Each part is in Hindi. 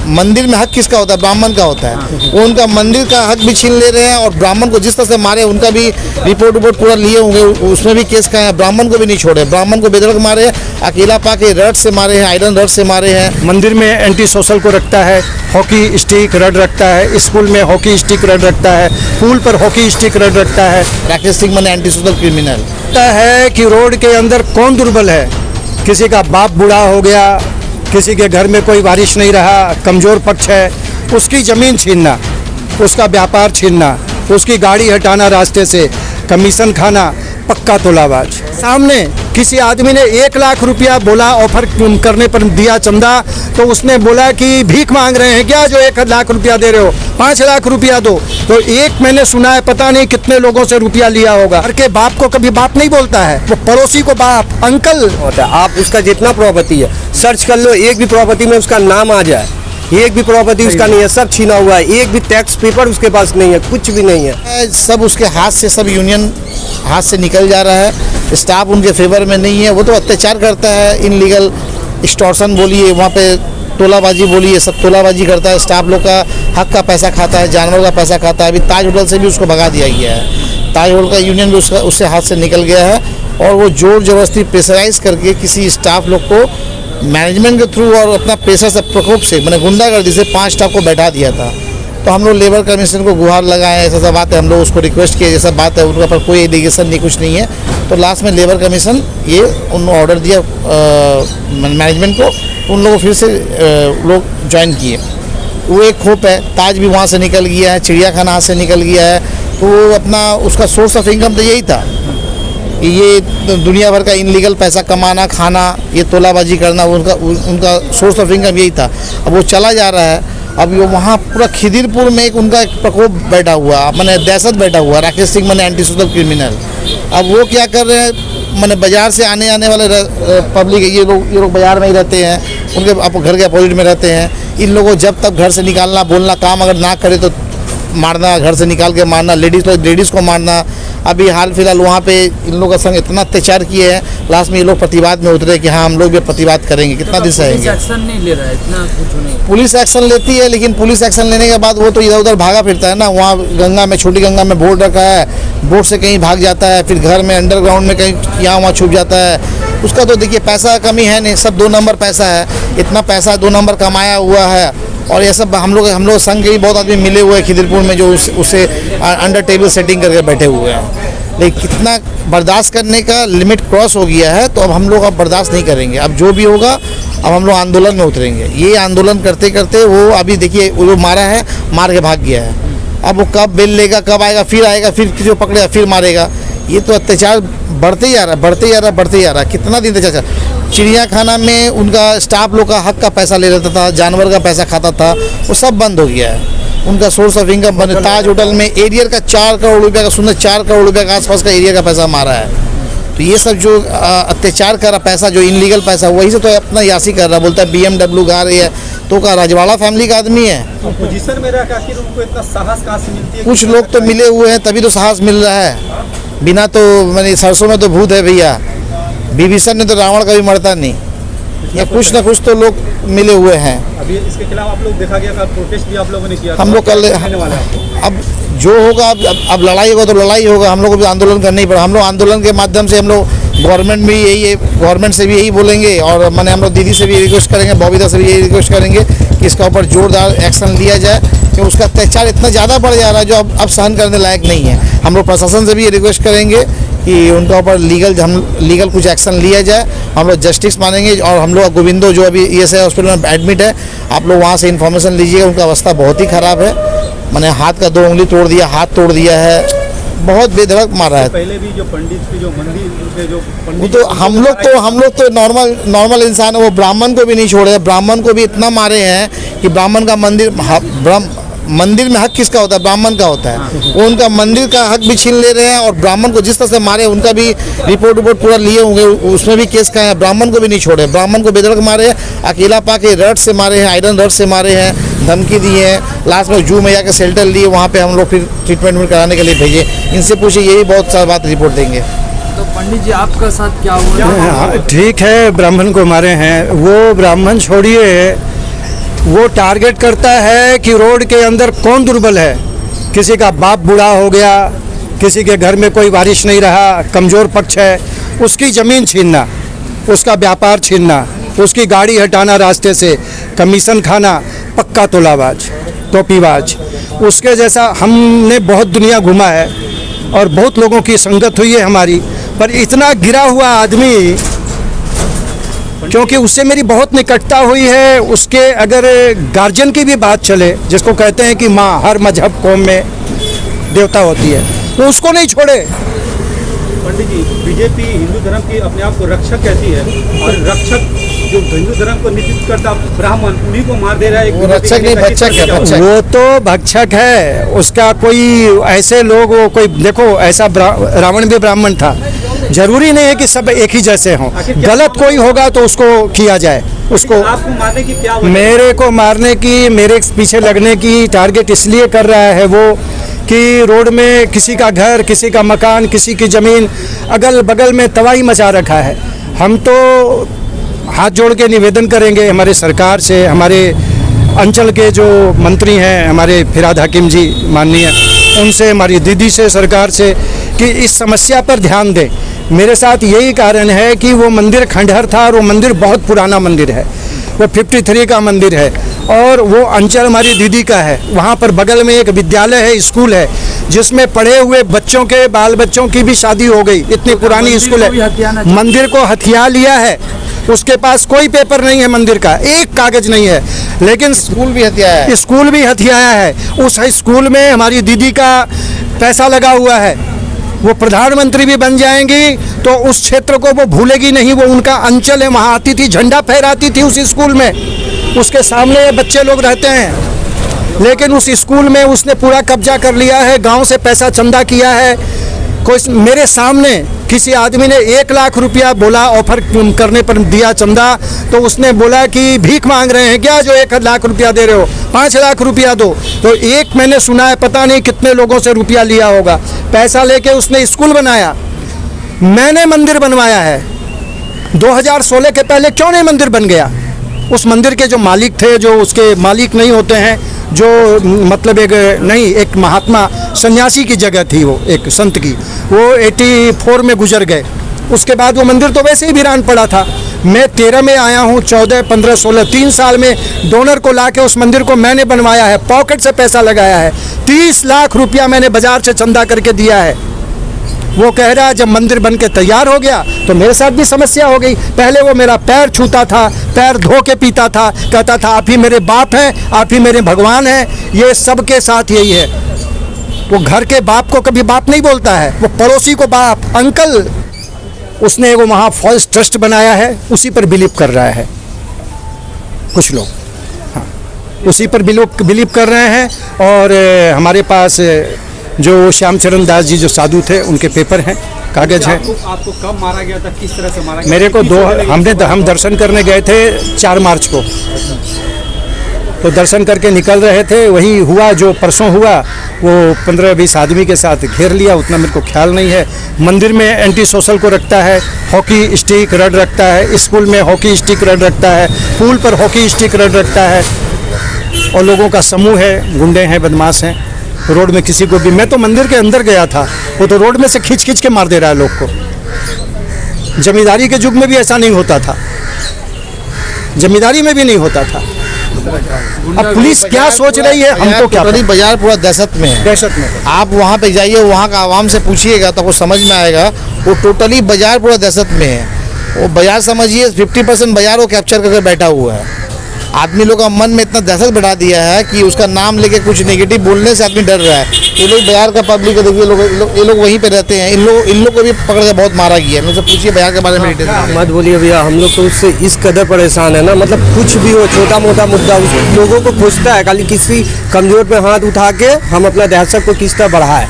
मंदिर में हक किसका होता है? ब्राह्मण का होता है। वो उनका मंदिर का हक भी छीन ले रहे हैं और ब्राह्मण को जिस तरह से मारे उनका भी रिपोर्ट पूरा लिए होंगे, उसमें भी केस का है। ब्राह्मण को भी नहीं छोड़े, ब्राह्मण को बेदर्द मारे, अकेला पाके रड से मारे हैं, आयरन रड से मारे हैं। मंदिर में एंटी सोशल को रखता है, हॉकी स्टिक रड रखता है, स्कूल में हॉकी स्टिक रड रखता है, पुल पर हॉकी स्टिक रड रखता है। राकेश सिंह माने एंटी सोशल क्रिमिनल। लगता है कि रोड के अंदर कौन दुर्बल है? किसी का बाप बूढ़ा हो गया, किसी के घर में कोई वारिस नहीं रहा, कमज़ोर पक्ष है, उसकी ज़मीन छीनना, उसका व्यापार छीनना, उसकी गाड़ी हटाना रास्ते से, कमीशन खाना, पक्का तोलाबाज। सामने किसी आदमी ने 1 लाख रुपया बोला, ऑफर करने पर दिया चंदा, तो उसने बोला कि भीख मांग रहे हैं क्या जो 1 लाख रुपया दे रहे हो, 5 लाख रुपया दो। तो एक मैंने सुना है, पता नहीं कितने लोगों से रुपया लिया होगा। घर के बाप को कभी बाप नहीं बोलता है, वो पड़ोसी को बाप, अंकल होता है। आप उसका जितना प्रॉपर्टी है सर्च कर लो, एक भी प्रॉपर्टी में उसका नाम आ जाए, एक भी प्रॉपर्टी उसका नहीं है, सब छीना हुआ है, एक भी टैक्स पेपर उसके पास नहीं है, कुछ भी नहीं है। सब उसके हाथ से, सब यूनियन हाथ से निकल जा रहा है। स्टाफ उनके फेवर में नहीं है, वो तो अत्याचार करता है, इनलीगल एक्सटॉर्शन बोलिए, वहाँ पे तोलाबाजी बोलिए, सब तोलाबाजी करता है। स्टाफ लोग का हक का पैसा खाता है, जानवर का पैसा खाता है। अभी ताज होटल से भी उसको भगा दिया गया है, ताज होटल का यूनियन भी उससे हाथ से निकल गया है। और वो जोर जबरदस्ती प्रेशराइज करके किसी स्टाफ लोग को मैनेजमेंट के थ्रू और अपना पैसा से प्रकोप से, मैंने गुंडागर्दी से 5 स्टाफ को बैठा दिया था। तो हम लोग लेबर कमीशन को गुहार लगाए, ऐसा बात है, हम लोग उसको रिक्वेस्ट किए, जैसा बात है, उनके पर कोई एलिगेशन नहीं, कुछ नहीं है। तो लास्ट में लेबर कमीशन ये उन ऑर्डर दिया मैनेजमेंट को, उन लोगों फिर से लोग ज्वाइन किए। वो एक खोप है, ताज भी वहाँ से निकल गया है, चिड़ियाखाना हाथ से निकल गया है। तो वो अपना उसका सोर्स ऑफ इनकम तो यही था कि ये दुनिया भर का इनलीगल पैसा कमाना, खाना, ये तोलाबाजी करना, उनका सोर्स ऑफ इनकम यही था। अब वो चला जा रहा है। अब वो वहाँ पूरा खिदिरपुर में एक उनका एक प्रकोप बैठा हुआ, मैंने दहशत बैठा हुआ, राकेश सिंह मैंने एंटी सोशल क्रिमिनल। अब वो क्या कर रहे हैं, मैंने बाज़ार से आने वाले पब्लिक, ये लोग बाज़ार में ही रहते हैं, उनके घर के अपोजिट में रहते हैं। इन लोगों जब तक घर से निकालना, बोलना, काम अगर ना करे तो मारना, घर से निकाल के मारना, लेडीज़ को मारना। अभी हाल फिलहाल वहाँ पे इन लोगों का संग इतना अत्याचार किए हैं, लास्ट में ये लोग प्रतिवाद में उतरे कि हाँ हम लोग भी प्रतिवाद करेंगे। कितना दिन से पुलिस एक्शन नहीं ले रहा है, इतना कुछ नहीं। पुलिस एक्शन लेती है, लेकिन पुलिस एक्शन लेने के बाद वो तो इधर उधर भागा फिरता है ना। वहाँ गंगा में, छोटी गंगा में बोर्ड रखा है, बोर्ड से कहीं भाग जाता है, फिर घर में अंडरग्राउंड में कहीं यहाँ वहाँ छुप जाता है। उसका तो देखिए पैसा कमी है नहीं, सब 2 नंबर पैसा है, इतना पैसा 2 नंबर कमाया हुआ है। और ये सब हम लोग संघ के भी बहुत आदमी मिले हुए हैं खिदिरपुर में, जो उसे अंडर टेबल सेटिंग करके बैठे हुए हैं। लेकिन कितना बर्दाश्त करने का लिमिट क्रॉस हो गया है, तो अब हम लोग अब बर्दाश्त नहीं करेंगे। अब जो भी होगा, अब हम लोग आंदोलन में उतरेंगे। ये आंदोलन करते करते वो अभी देखिए वो मारा है, मार के भाग गया है। अब वो कब बेल लेगा, कब आएगा, फिर किसी को पकड़ेगा, फिर मारेगा। ये तो अत्याचार बढ़ते ही आ रहा है। कितना दिन अत्याचार। चिड़ियाखाना में उनका स्टाफ लोग का हक का पैसा ले लेता था, जानवर का पैसा खाता था, वो सब बंद हो गया है। उनका सोर्स ऑफ इनकम बने। ताज होटल में एरियर का 4 करोड़ रुपये का, सुनने 4 करोड़ रुपये का आसपास का एरिया का पैसा मारा है। तो ये सब जो अत्याचार कर रहा पैसा, जो इनलीगल पैसा, वही से तो अपना यासी कर रहा। बोलता है BMW कार है, तो का रजवाड़ा फैमिली का आदमी है। पोजीशन में रह के उनको इतना साहस कहाँ से मिलती है? कुछ लोग तो मिले हुए हैं, तभी तो साहस मिल रहा है। बिना तो मैंने सरसों में तो भूत है भैया, विभीषण ने तो रावण कभी मरता नहीं। या कुछ ना कुछ तो लोग मिले हुए हैं। अभी इसके खिलाफ आप लोग देखा गया, प्रोटेस्ट भी आप लोगों ने किया। हम लोग कल, अब जो होगा, अब लड़ाई होगा तो लड़ाई होगा। हम लोग को भी आंदोलन करना ही पड़ा। हम लोग आंदोलन के माध्यम से हम लोग गवर्नमेंट भी यही है, गवर्नमेंट से भी यही बोलेंगे, और मैंने हम लोग दीदी से भी रिक्वेस्ट करेंगे, बबीता से भी यही रिक्वेस्ट करेंगे कि इसका ऊपर जोरदार एक्शन लिया जाए, कि उसका अत्याचार इतना ज़्यादा बढ़ जा रहा है जो अब सहन करने लायक नहीं है। हम लोग प्रशासन से भी ये रिक्वेस्ट करेंगे कि उनका ऊपर लीगल कुछ एक्शन लिया जाए। हम लोग जस्टिस मानेंगे। और हम लोग गोविंदो जो अभी ESI हॉस्पिटल में एडमिट है, आप लोग वहाँ से इन्फॉर्मेशन लीजिएगा। उनका अवस्था बहुत ही ख़राब है। मैंने हाथ का 2 उंगली तोड़ दिया, हाथ तोड़ दिया है, बहुत बेधड़क मारा है। पहले भी जो पंडित के जो मंदिर के जो वो तो हम लोग तो नॉर्मल इंसान है। वो ब्राह्मण को भी नहीं छोड़े, ब्राह्मण को भी इतना मारे हैं कि ब्राह्मण का मंदिर में हक किसका होता है? ब्राह्मण का होता है। वो उनका मंदिर का हक भी छीन ले रहे हैं, और ब्राह्मण को जिस तरह से मारे उनका भी रिपोर्ट पूरा लिए होंगे, उसमें भी केस का है। ब्राह्मण को भी नहीं छोड़े, ब्राह्मण को बेदर्द मारे, अकेला पाके रड से मारे हैं, आयरन रड से मारे हैं, धमकी दी है। लास्ट में जू मैया के शेल्टर लिए, वहाँ पे हम लोग फिर ट्रीटमेंट कराने के लिए भेजे। इनसे पूछे, यही बहुत सारी बात रिपोर्ट देंगे। तो पंडित जी आपका साथ क्या हुआ? ठीक है, ब्राह्मण को मारे हैं। वो ब्राह्मण छोड़िए, वो टारगेट करता है कि रोड के अंदर कौन दुर्बल है। किसी का बाप बूढ़ा हो गया, किसी के घर में कोई वारिश नहीं रहा, कमज़ोर पक्ष है, उसकी ज़मीन छीनना, उसका व्यापार छीनना, उसकी गाड़ी हटाना रास्ते से, कमीशन खाना, पक्का तोलाबाज, टोपीबाज। उसके जैसा हमने बहुत दुनिया घुमा है और बहुत लोगों की संगत हुई है हमारी, पर इतना गिरा हुआ आदमी, क्योंकि उससे मेरी बहुत निकटता हुई है। उसके अगर गार्जियन की भी बात चले, जिसको कहते हैं कि माँ हर मजहब कौम में देवता होती है, वो उसको नहीं छोड़े। पंडित जी, बीजेपी हिंदू धर्म की अपने आप को रक्षक कहती है, और रक्षक जो हिंदू धर्म को नेतृत्व करता ब्राह्मण, उन्हीं को मार दे रहा है। वो रक्षक नहीं, भक्षक है, भक्षक। वो तो भक्षक है। उसका कोई ऐसे लोग, कोई देखो, ऐसा रावण भी ब्राह्मण था। जरूरी नहीं है कि सब एक ही जैसे हों। गलत कोई होगा तो उसको किया जाए। उसको आपको मारने की क्या वजह? मेरे को मारने की, मेरे पीछे लगने की टारगेट इसलिए कर रहा है वो कि रोड में किसी का घर, किसी का मकान, किसी की ज़मीन, अगल बगल में तबाही मचा रखा है। हम तो हाथ जोड़ के निवेदन करेंगे हमारे सरकार से, हमारे अंचल के जो मंत्री हैं, हमारे फिराद हकीम जी माननीय, उनसे, हमारी दीदी से, सरकार से, कि इस समस्या पर ध्यान दें। मेरे साथ यही कारण है कि वो मंदिर खंडहर था और वो मंदिर बहुत पुराना मंदिर है, वो 53 का मंदिर है, और वो अंचल हमारी दीदी का है। वहाँ पर बगल में एक विद्यालय है, स्कूल है, जिसमें पढ़े हुए बच्चों के, बाल बच्चों की भी शादी हो गई। इतनी पुरानी स्कूल है। मंदिर को हथिया लिया है, उसके पास कोई पेपर नहीं है मंदिर का, एक कागज नहीं है, लेकिन स्कूल भी हथियाया है। स्कूल भी हथियाया है। उस स्कूल में हमारी दीदी का पैसा लगा हुआ है। वो प्रधानमंत्री भी बन जाएंगी तो उस क्षेत्र को वो भूलेगी नहीं। वो उनका अंचल है, वहाँ आती थी, झंडा फहराती थी उस स्कूल में। उसके सामने बच्चे लोग रहते हैं, लेकिन उस स्कूल में उसने पूरा कब्जा कर लिया है। गांव से पैसा चंदा किया है। कोई मेरे सामने किसी आदमी ने 1 लाख रुपया बोला, ऑफर करने पर दिया चंदा, तो उसने बोला कि भीख मांग रहे हैं क्या जो 1 लाख रुपया दे रहे हो, 5 लाख रुपया दो। तो एक मैंने सुना है, पता नहीं कितने लोगों से रुपया लिया होगा। पैसा लेके उसने स्कूल बनाया। मैंने मंदिर बनवाया है 2016 के पहले, क्यों नहीं मंदिर बन गया? उस मंदिर के जो मालिक थे, जो उसके मालिक नहीं होते हैं, जो मतलब एक महात्मा सन्यासी की जगह थी, वो एक संत की, वो 84 में गुजर गए। उसके बाद वो मंदिर तो वैसे ही वीरान पड़ा था। मैं 13 में आया हूँ, 14, 15, 16, 3 साल में डोनर को लाके उस मंदिर को मैंने बनवाया है, पॉकेट से पैसा लगाया है। 30 लाख रुपया मैंने बाजार से चंदा करके दिया है। वो कह रहा है जब मंदिर बन के तैयार हो गया तो मेरे साथ भी समस्या हो गई। पहले वो मेरा पैर छूता था, पैर धो के पीता था, कहता था आप ही मेरे बाप हैं, आप ही मेरे भगवान हैं। ये सबके साथ यही है। वो घर के बाप को कभी बाप नहीं बोलता है, वो पड़ोसी को बाप, अंकल। उसने वो वहाँ फॉल्स ट्रस्ट बनाया है, उसी पर बिलीव कर रहा है कुछ लोग। हाँ, उसी पर बिलीव कर रहे हैं। और हमारे पास जो श्यामचरण दास जी जो साधु थे, उनके पेपर हैं, कागज हैं। आपको कब मारा गया था, किस तरह से मारा गया? मेरे को हम दर्शन करने गए थे 4 मार्च को, तो दर्शन करके निकल रहे थे। वही हुआ जो परसों हुआ, वो 15-20 आदमी के साथ घेर लिया। उतना मेरे को ख्याल नहीं है। मंदिर में एंटी सोशल को रखता है, हॉकी स्टिक रड रखता है, स्कूल में हॉकी स्टिक रड रखता है, पुल पर हॉकी स्टिक रड रखता है, और लोगों का समूह है, गुंडे हैं, बदमाश हैं। रोड में किसी को भी, मैं तो मंदिर के अंदर गया था, वो तो रोड में से खींच खींच के मार दे रहा है लोग को। जमींदारी के युग में भी ऐसा नहीं होता था, जमींदारी में भी नहीं होता था। अब पुलिस क्या सोच रही है, हमको क्या पता। बाजार पूरा दहशत में है, दहशत में। आप वहाँ पे जाइए, वहाँ का आवाम से पूछिएगा तो आपको समझ में आएगा। वो टोटली बाजार पूरा दहशत में है। वो बाजार समझिए 50% बाजार वो कैप्चर करके बैठा हुआ है। आदमी लोग का मन में इतना दहशत बढ़ा दिया है कि उसका नाम लेके कुछ नेगेटिव बोलने से आदमी डर रहा है। ये लोग बाजार का पब्लिक है, देखिए ये लोग वहीं पे रहते हैं। इन लोग को भी पकड़ के बहुत मारा गया है। मुझसे पूछिए बाजार के बारे में डिटेल। मत बोलिए भैया, हम लोग तो उससे इस कदर परेशान है ना, मतलब कुछ भी हो, छोटा मोटा मुद्दा उस लोगों को खुजता है। खाली किसी कमजोर पे हाथ उठा के हम अपना दहशत को किस तरह बढ़ाए।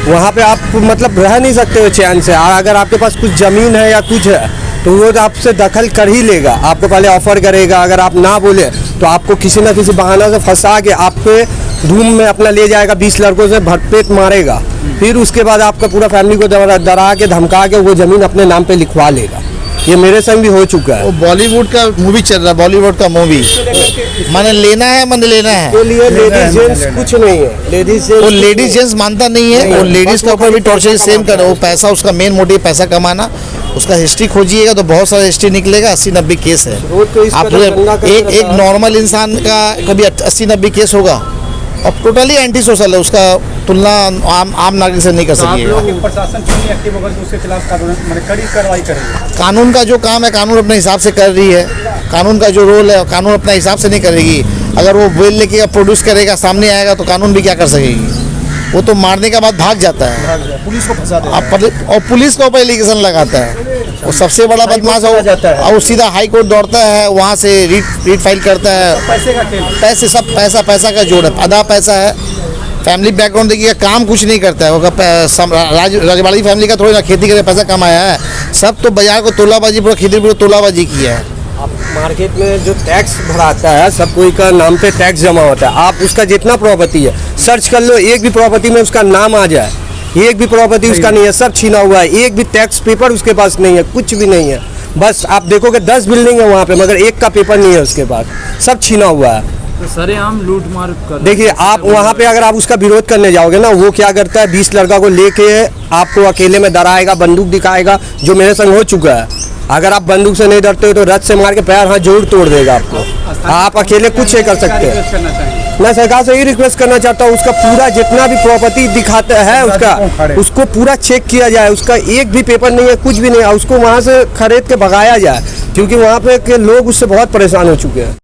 वहाँ पे आप मतलब रह नहीं सकते हो चैन से। अगर आपके पास कुछ ज़मीन है या कुछ है तो वो आपसे दखल कर ही लेगा। आपको पहले ऑफर करेगा, अगर आप ना बोले तो आपको किसी ना किसी बहाना से फंसा के आप पे रूम में अपना ले जाएगा, 20 लड़कों से भरपेट मारेगा। फिर उसके बाद आपका पूरा फैमिली को डरा के धमका के वो ज़मीन अपने नाम पे लिखवा लेगा। ये मेरे संग भी हो चुका है। वो बॉलीवुड का मूवी चल रहा है, बॉलीवुड का मूवी। मैंने लेना है, मैंने लेना है। के लिए लेडीज जेंट्स कुछ नहीं है, लेडीज वो लेडीज जेंट्स मानता नहीं है, वो लेडीज के ऊपर भी टॉर्चर सेम कर, वो पैसा, उसका मेन मोटिव पैसा कमाना। उसका हिस्ट्री खोजिएगा तो बहुत सारा हिस्ट्री निकलेगा, 80-90 केस है। रोड को इस आप कदर गंदा कर एक रखा है। नॉर्मल इंसान का कभी 80-90 केस होगा, और टोटली एंटी सोशल है, उसका तुलना आम नागरिक से नहीं कर सकिएगा। प्रशासन क्यों नहीं एक्टिव होगा कि उसके खिलाफ कानून मतलब कड़ी कार्रवाई करेगी? कानून का जो काम है कानून अपने हिसाब से कर रही है, कानून का जो रोल है कानून अपने हिसाब से नहीं करेगी। अगर वो बिल लेके प्रोड्यूस करेगा, सामने आएगा, तो कानून भी क्या कर सकेगी? वो तो मारने के बाद भाग जाता है, पुलिस को फंसा देता और पुलिस के ऊपर एलिगेशन लगाता है। वो सबसे बड़ा बदमाश है, और वो सीधा हाई कोर्ट दौड़ता है, वहाँ से रीट फाइल करता है। पैसे का खेल। पैसे सब पैसा का जोड़ है, आधा पैसा है। फैमिली बैकग्राउंड देखिए, काम कुछ नहीं करता है। वो राजवाड़ी फैमिली का थोड़ी ना खेती करके पैसा कमाया है, सब तो बाजार को तोलाबाजी, पूरा खेती पूरा तोलाबाजी किया है। आप मार्केट में जो टैक्स भराता है, सब कोई का नाम पे टैक्स जमा होता है। आप उसका जितना प्रॉपर्टी है सर्च कर लो, एक भी प्रॉपर्टी में उसका नाम आ जाए, एक भी प्रॉपर्टी उसका नहीं है, सब छीना हुआ है। एक भी टैक्स पेपर उसके पास नहीं है, कुछ भी नहीं है। बस आप देखोगे 10 बिल्डिंग है वहाँ पे, मगर एक का पेपर नहीं है उसके पास, सब छीना हुआ है। तो सरेआम लूट मार कर। देखिए आप वहाँ पे अगर आप उसका विरोध करने जाओगे ना, वो क्या करता है, 20 लड़का को लेके आपको अकेले में डराएगा, बंदूक दिखाएगा, जो मेरे संग हो चुका है। अगर आप बंदूक से नहीं डरते हो तो रथ से मार के पैर हाथ जरूर तोड़ देगा आपको। आप अकेले कुछ नहीं कर सकते। करना चाहिए। मैं सरकार से यही रिक्वेस्ट करना चाहता हूँ, उसका पूरा जितना भी प्रॉपर्टी दिखाता है उसको पूरा चेक किया जाए। उसका एक भी पेपर नहीं है, कुछ भी नहीं है, उसको वहाँ से खरीद के भगाया जाए, क्योंकि वहाँ पे के लोग उससे बहुत परेशान हो चुके हैं।